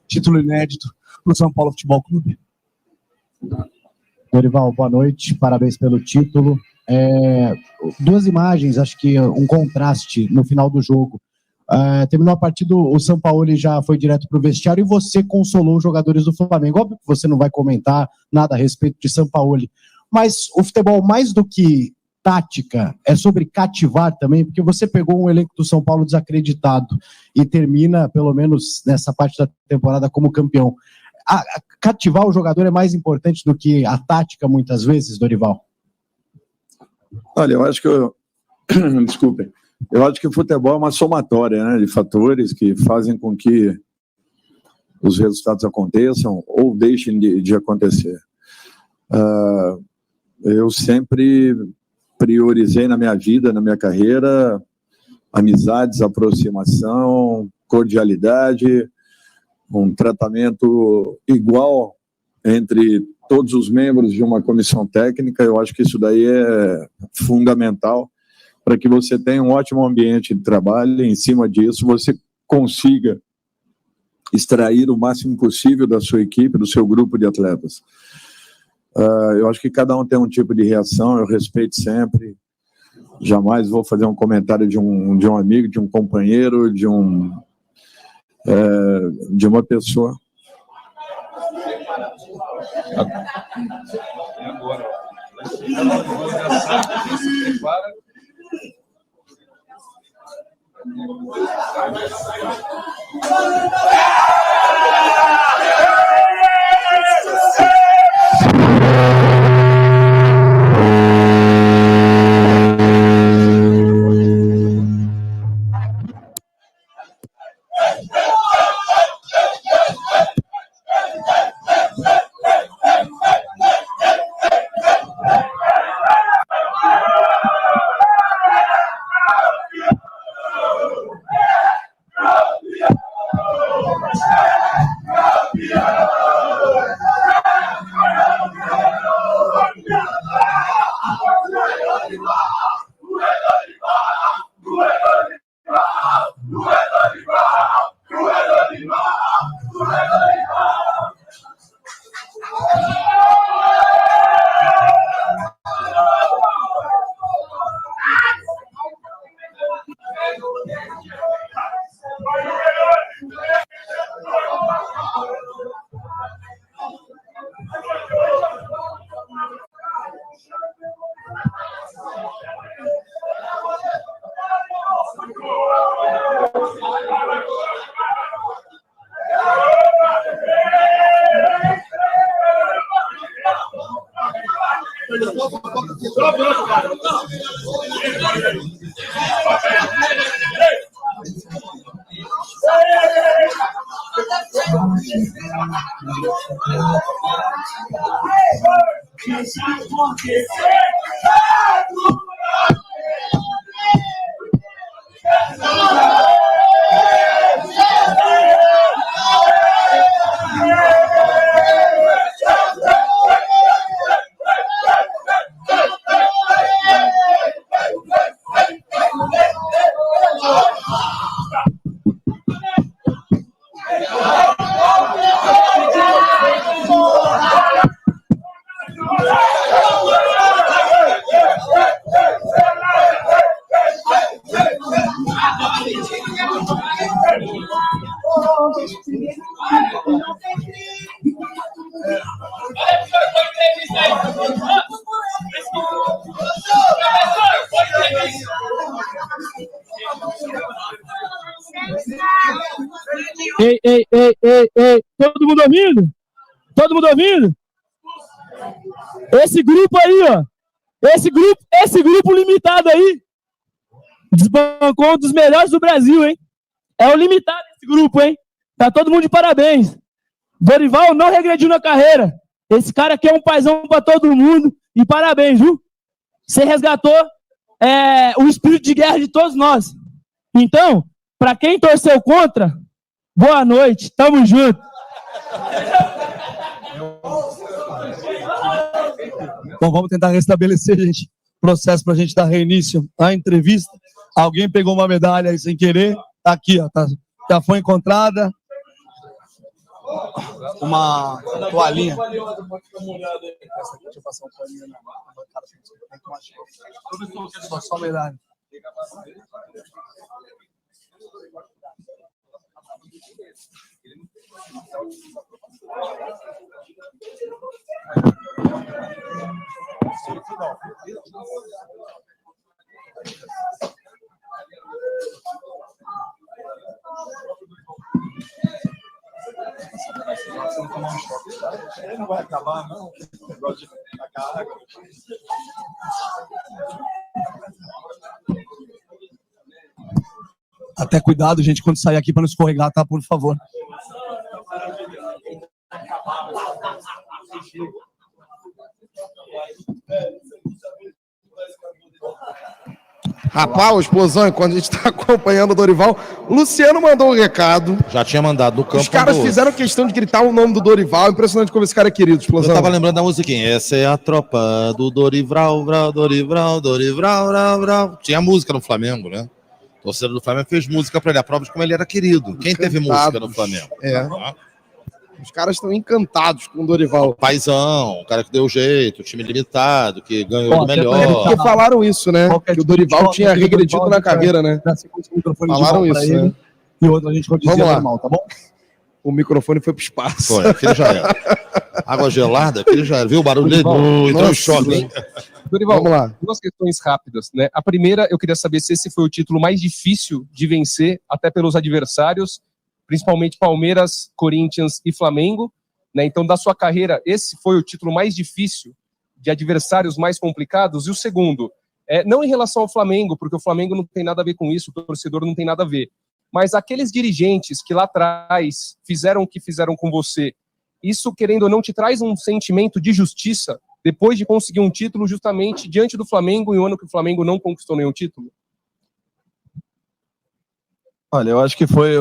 Título inédito no São Paulo Futebol Clube. Dorival, boa noite, parabéns pelo título. Duas imagens, acho que um contraste no final do jogo. Terminou a partida, o Sampaoli já foi direto para o vestiário e você consolou os jogadores do Flamengo. Óbvio que você não vai comentar nada a respeito de Sampaoli, mas o futebol, mais do que tática, é sobre cativar também, porque você pegou um elenco do São Paulo desacreditado e termina, pelo menos nessa parte da temporada, como campeão. Cativar o jogador é mais importante do que a tática, muitas vezes, Dorival? Olha, eu acho que desculpem. Eu acho que o futebol é uma somatória, né, de fatores que fazem com que os resultados aconteçam ou deixem de acontecer. Eu sempre priorizei na minha vida, na minha carreira, amizades, aproximação, cordialidade, um tratamento igual entre todos os membros de uma comissão técnica. Eu acho que isso daí é fundamental para que você tenha um ótimo ambiente de trabalho e, em cima disso, você consiga extrair o máximo possível da sua equipe, do seu grupo de atletas. Eu acho que cada um tem um tipo de reação, eu respeito sempre, jamais vou fazer um comentário de um amigo, de um companheiro, de uma pessoa. Ei, todo mundo ouvindo? Todo mundo ouvindo? Esse grupo aí, ó, esse grupo limitado aí, desbancou um dos melhores do Brasil, hein? É o limitado esse grupo, hein? Tá todo mundo de parabéns. Dorival não regrediu na carreira. Esse cara aqui é um paizão pra todo mundo. E parabéns, viu? Você resgatou o espírito de guerra de todos nós. Então, pra quem torceu contra, boa noite, tamo junto. Bom, vamos tentar restabelecer, gente, processo pra gente dar reinício à entrevista. Alguém pegou uma medalha aí sem querer, tá aqui, ó, já foi encontrada. uma toalhinha. Essa aqui, deixa eu passar um paninho na bancada. Só medalha. Não vai acabar, não. Negócio de tacar água. Até cuidado, gente, quando sair aqui para não escorregar, tá? Por favor. Rapaz, a explosão, enquanto a gente está acompanhando o Dorival, o Luciano mandou um recado. Já tinha mandado no campo. Os caras fizeram questão de gritar o nome do Dorival. Impressionante como esse cara é querido, explosão. Eu tava lembrando da musiquinha. Essa é a tropa do Dorival, Dorival. Tinha música no Flamengo, né? O torcedor do Flamengo fez música pra ele. A prova de como ele era querido. Quem teve música no Flamengo? Os caras estão encantados com o Dorival. Paizão, o cara que deu jeito, o time limitado, que ganhou do melhor. Porque falaram isso, né? Que o Dorival tinha regredido na carreira, né? Falaram isso, né? E outra a gente pode dizer normal, tá bom? O microfone foi pro espaço. Foi, aquele já era. Água gelada, aquele já era. Viu o barulho dele? Entrou em choque. Dorival, vamos lá. Duas questões rápidas, né? A primeira, eu queria saber se esse foi o título mais difícil de vencer, até pelos adversários, principalmente Palmeiras, Corinthians e Flamengo, né? Então, da sua carreira, esse foi o título mais difícil, de adversários mais complicados. E o segundo, não em relação ao Flamengo, porque o Flamengo não tem nada a ver com isso, o torcedor não tem nada a ver, mas aqueles dirigentes que lá atrás fizeram o que fizeram com você, isso, querendo ou não, te traz um sentimento de justiça depois de conseguir um título justamente diante do Flamengo, em um ano que o Flamengo não conquistou nenhum título? Olha, eu acho que foi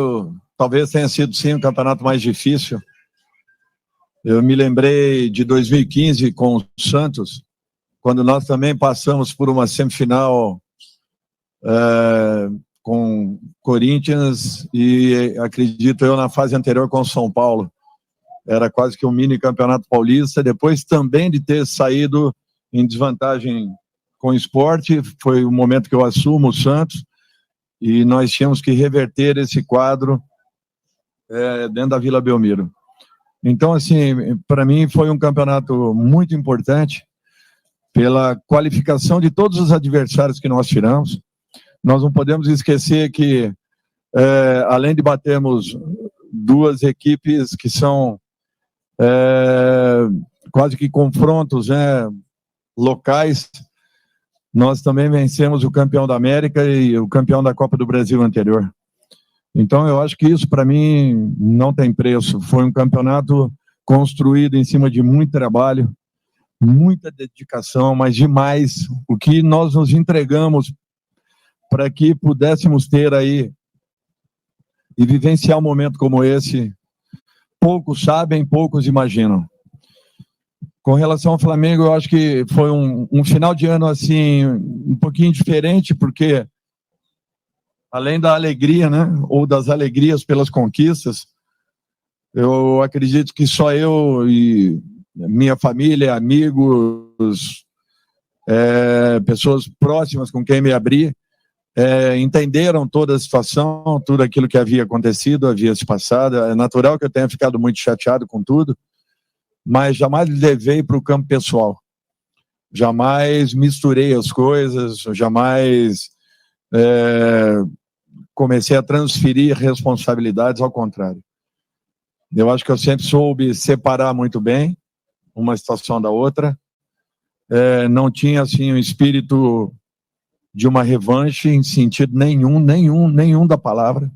talvez tenha sido sim o campeonato mais difícil. Eu me lembrei de 2015 com o Santos, quando nós também passamos por uma semifinal com Corinthians e, acredito eu, na fase anterior com o São Paulo. Era quase que um mini campeonato paulista. Depois também de ter saído em desvantagem com o Sport, foi o momento que eu assumo o Santos e nós tínhamos que reverter esse quadro dentro da Vila Belmiro. Então, assim, para mim foi um campeonato muito importante pela qualificação de todos os adversários que nós tiramos. Nós não podemos esquecer que, além de batermos duas equipes que são quase que confrontos, né, locais, nós também vencemos o campeão da América e o campeão da Copa do Brasil anterior. Então, eu acho que isso, para mim, não tem preço. Foi um campeonato construído em cima de muito trabalho, muita dedicação, mas demais. O que nós nos entregamos para que pudéssemos ter aí e vivenciar um momento como esse, poucos sabem, poucos imaginam. Com relação ao Flamengo, eu acho que foi um final de ano assim um pouquinho diferente, porque além da alegria, né, ou das alegrias pelas conquistas, eu acredito que só eu e minha família, amigos, pessoas próximas com quem me abri, entenderam toda a situação, tudo aquilo que havia acontecido, havia se passado. É natural que eu tenha ficado muito chateado com tudo, mas jamais levei para o campo pessoal. Jamais misturei as coisas, jamais comecei a transferir responsabilidades, ao contrário. Eu acho que eu sempre soube separar muito bem uma situação da outra. Não tinha assim um espírito de uma revanche em sentido nenhum da palavra.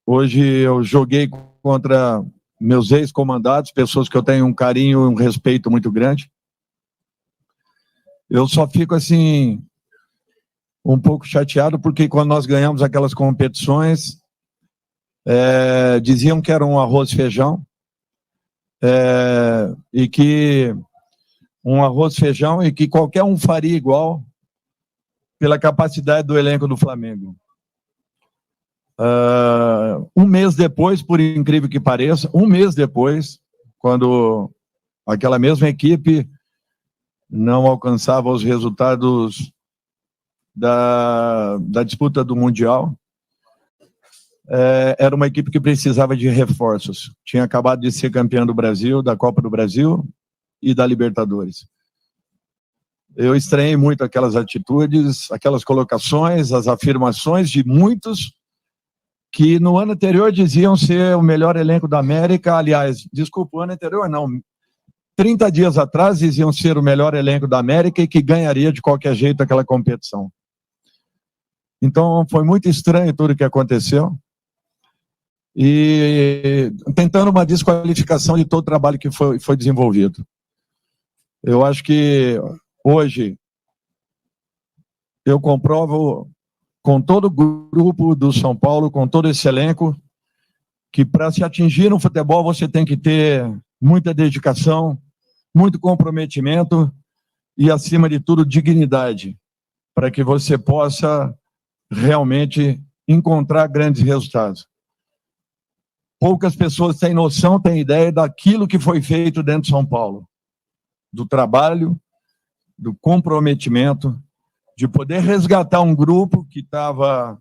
Hoje eu joguei contra meus ex-comandados, pessoas que eu tenho um carinho e um respeito muito grande. Eu só fico assim um pouco chateado porque quando nós ganhamos aquelas competições, diziam que era um arroz e feijão, e que um arroz e feijão e que qualquer um faria igual pela capacidade do elenco do Flamengo. Um mês depois, por incrível que pareça, um mês depois, quando aquela mesma equipe não alcançava os resultados da disputa do Mundial, era uma equipe que precisava de reforços. Tinha acabado de ser campeã do Brasil, da Copa do Brasil e da Libertadores. Eu estranhei muito aquelas atitudes, aquelas colocações, as afirmações de muitos que no ano anterior diziam ser o melhor elenco da América. Aliás, desculpa, o ano anterior não. 30 dias atrás diziam ser o melhor elenco da América e que ganharia de qualquer jeito aquela competição. Então, foi muito estranho tudo o que aconteceu. E tentando uma desqualificação de todo o trabalho que foi desenvolvido. Eu acho que hoje eu comprovo com todo o grupo do São Paulo, com todo esse elenco, que para se atingir no futebol você tem que ter muita dedicação, muito comprometimento e, acima de tudo, dignidade, para que você possa realmente encontrar grandes resultados. Poucas pessoas têm noção, têm ideia daquilo que foi feito dentro de São Paulo, do trabalho, do comprometimento, de poder resgatar um grupo que estava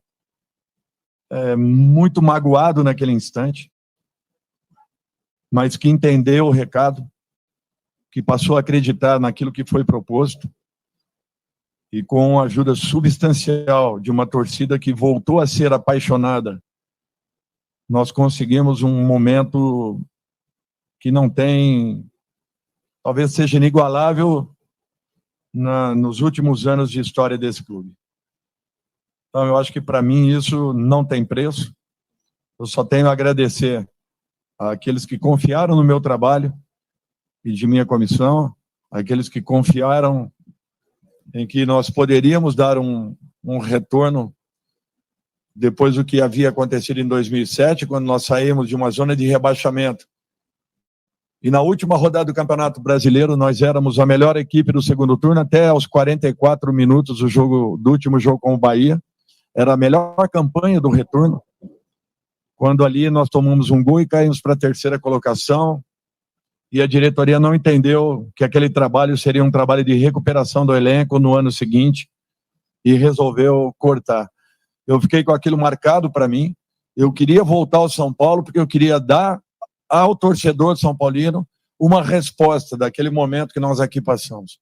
muito magoado naquele instante, mas que entendeu o recado, que passou a acreditar naquilo que foi proposto, e com a ajuda substancial de uma torcida que voltou a ser apaixonada, nós conseguimos um momento que não tem, talvez seja inigualável nos últimos anos de história desse clube. Então, eu acho que para mim isso não tem preço. Eu só tenho a agradecer àqueles que confiaram no meu trabalho e de minha comissão, àqueles que confiaram em que nós poderíamos dar um retorno depois do que havia acontecido em 2007, quando nós saímos de uma zona de rebaixamento. E na última rodada do Campeonato Brasileiro, nós éramos a melhor equipe do segundo turno, até aos 44 minutos do último jogo com o Bahia. Era a melhor campanha do retorno. Quando ali nós tomamos um gol e caímos para a terceira colocação, e a diretoria não entendeu que aquele trabalho seria um trabalho de recuperação do elenco no ano seguinte, e resolveu cortar. Eu fiquei com aquilo marcado para mim. Eu queria voltar ao São Paulo, porque eu queria dar ao torcedor São Paulino uma resposta daquele momento que nós aqui passamos.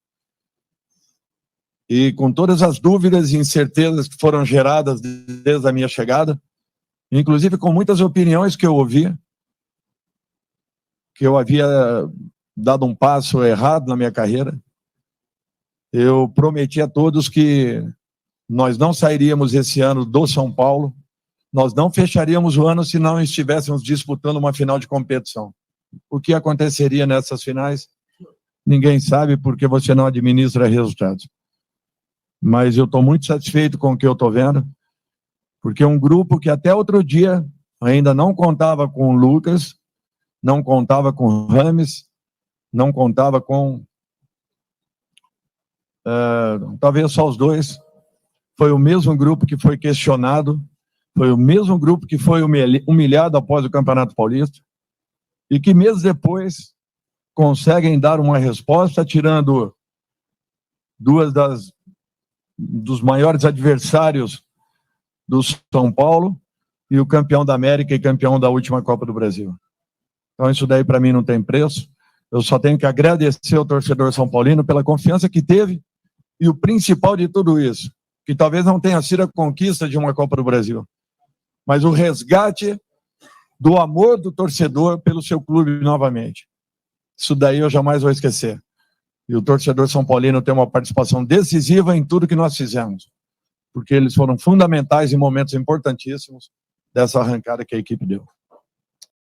E com todas as dúvidas e incertezas que foram geradas desde a minha chegada, inclusive com muitas opiniões que eu ouvi, que eu havia dado um passo errado na minha carreira, eu prometi a todos que nós não sairíamos esse ano do São Paulo, nós não fecharíamos o ano se não estivéssemos disputando uma final de competição. O que aconteceria nessas finais? Ninguém sabe, porque você não administra resultados. Mas eu estou muito satisfeito com o que eu estou vendo, porque um grupo que até outro dia ainda não contava com o Lucas, não contava com o Rames, não contava com... talvez só os dois. Foi o mesmo grupo que foi questionado, foi o mesmo grupo que foi humilhado após o Campeonato Paulista, e que meses depois conseguem dar uma resposta, tirando duas dos maiores adversários do São Paulo, e o campeão da América e campeão da última Copa do Brasil. Então isso daí para mim não tem preço. Eu só tenho que agradecer ao torcedor são paulino pela confiança que teve, e o principal de tudo isso, que talvez não tenha sido a conquista de uma Copa do Brasil, mas o resgate do amor do torcedor pelo seu clube novamente. Isso daí eu jamais vou esquecer. E o torcedor são paulino tem uma participação decisiva em tudo que nós fizemos, porque eles foram fundamentais em momentos importantíssimos dessa arrancada que a equipe deu.